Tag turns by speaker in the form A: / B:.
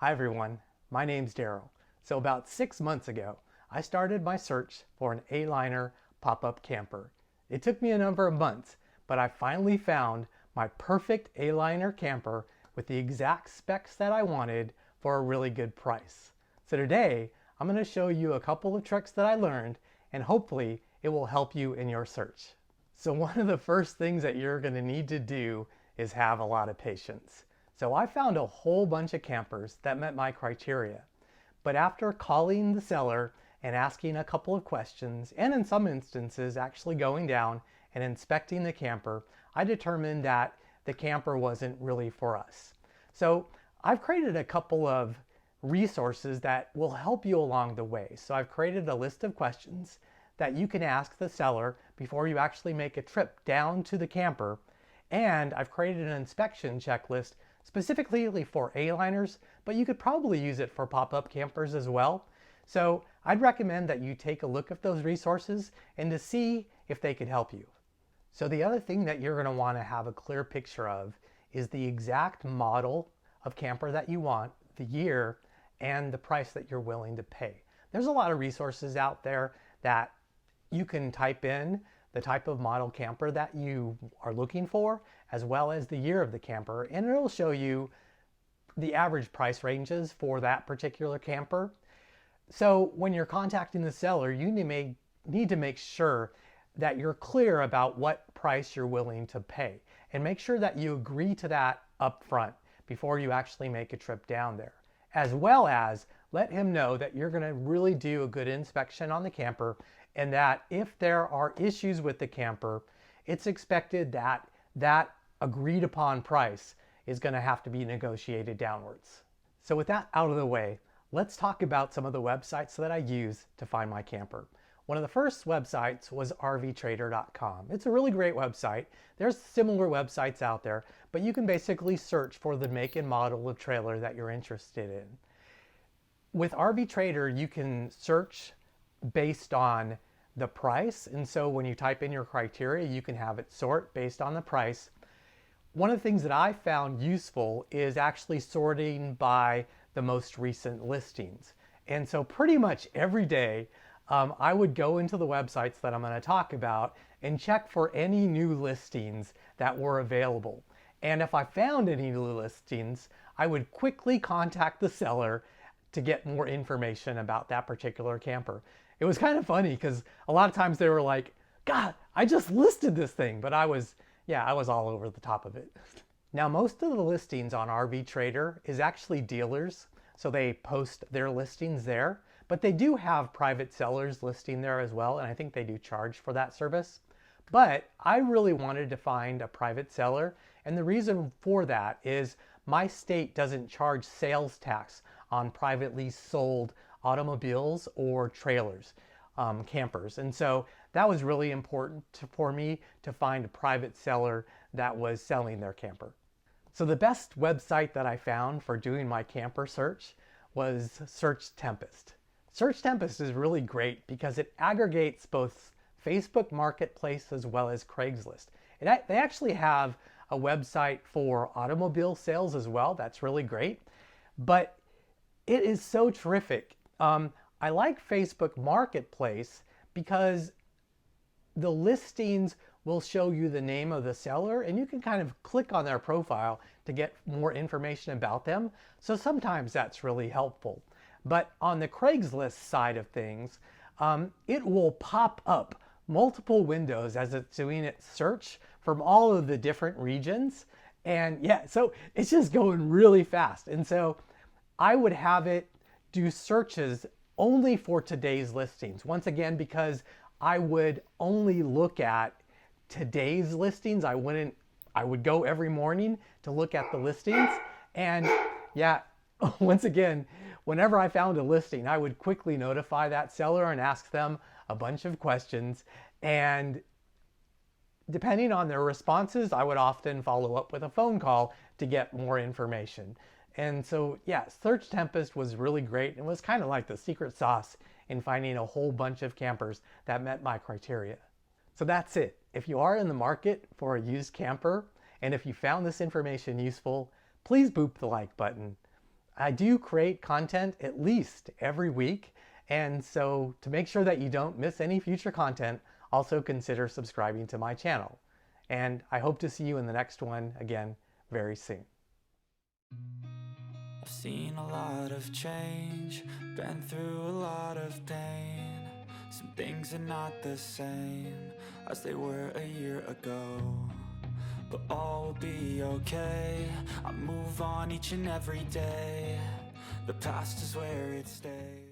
A: Hi everyone, my name's Daryl. So about 6 months ago, I started my search for an A-liner pop-up camper. It took me a number of months, but I finally found my perfect A-liner camper with the exact specs that I wanted for a really good price. So today, I'm going to show you a couple of tricks that I learned, and hopefully it will help you in your search. So one of the first things that you're going to need to do is have a lot of patience. So I found a whole bunch of campers that met my criteria. But after calling the seller and asking a couple of questions, and in some instances actually going down and inspecting the camper, I determined that the camper wasn't really for us. So I've created a couple of resources that will help you along the way. So I've created a list of questions that you can ask the seller before you actually make a trip down to the camper. And I've created an inspection checklist specifically for A-liners, but you could probably use it for pop-up campers as well. So I'd recommend that you take a look at those resources and to see if they could help you. So the other thing that you're going to want to have a clear picture of is the exact model of camper that you want, the year, and the price that you're willing to pay. There's a lot of resources out there that you can type in the type of model camper that you are looking for, as well as the year of the camper, and it'll show you the average price ranges for that particular camper. So when you're contacting the seller, you need to make sure that you're clear about what price you're willing to pay, and make sure that you agree to that up front before you actually make a trip down there, as well as let him know that you're going to really do a good inspection on the camper, and that if there are issues with the camper, it's expected that that agreed upon price is going to have to be negotiated downwards. So with that out of the way, let's talk about some of the websites that I use to find my camper. One of the first websites was rvtrader.com. It's a really great website. There's similar websites out there, but you can basically search for the make and model of trailer that you're interested in. With RV Trader, you can search based on the price, and so when you type in your criteria, you can have it sort based on the price. One of the things that I found useful is actually sorting by the most recent listings. And so pretty much every day, I would go into the websites that I'm going to talk about and check for any new listings that were available. And if I found any new listings, I would quickly contact the seller to get more information about that particular camper. It was kind of funny because a lot of times they were like, God, I just listed this thing, but I was all over the top of it. Now, most of the listings on RV Trader is actually dealers, so they post their listings there, but they do have private sellers listing there as well, and I think they do charge for that service. But I really wanted to find a private seller, and the reason for that is my state doesn't charge sales tax on privately sold automobiles or trailers, campers. And so that was really important for me to find a private seller that was selling their camper. So the best website that I found for doing my camper search was Search Tempest. Search Tempest is really great because it aggregates both Facebook Marketplace as well as Craigslist. They actually have a website for automobile sales as well. That's really great. But it is so terrific. I like Facebook Marketplace because the listings will show you the name of the seller, and you can kind of click on their profile to get more information about them. So sometimes that's really helpful. But on the Craigslist side of things, it will pop up multiple windows as it's doing its search from all of the different regions. And yeah, so it's just going really fast. And so I would have it do searches only for today's listings. Once again, because I would only look at today's listings. I would go every morning to look at the listings. And yeah, once again, whenever I found a listing, I would quickly notify that seller and ask them a bunch of questions. And depending on their responses, I would often follow up with a phone call to get more information. And so, yeah, Search Tempest was really great. It was kind of like the secret sauce in finding a whole bunch of campers that met my criteria. So that's it. If you are in the market for a used camper, and if you found this information useful, please boop the like button. I do create content at least every week, and so to make sure that you don't miss any future content, also consider subscribing to my channel. And I hope to see you in the next one again very soon.
B: I've seen a lot of change, been through a lot of pain. Some things are not the same as they were a year ago, but all will be okay. I move on each and every day. The past is where it stays.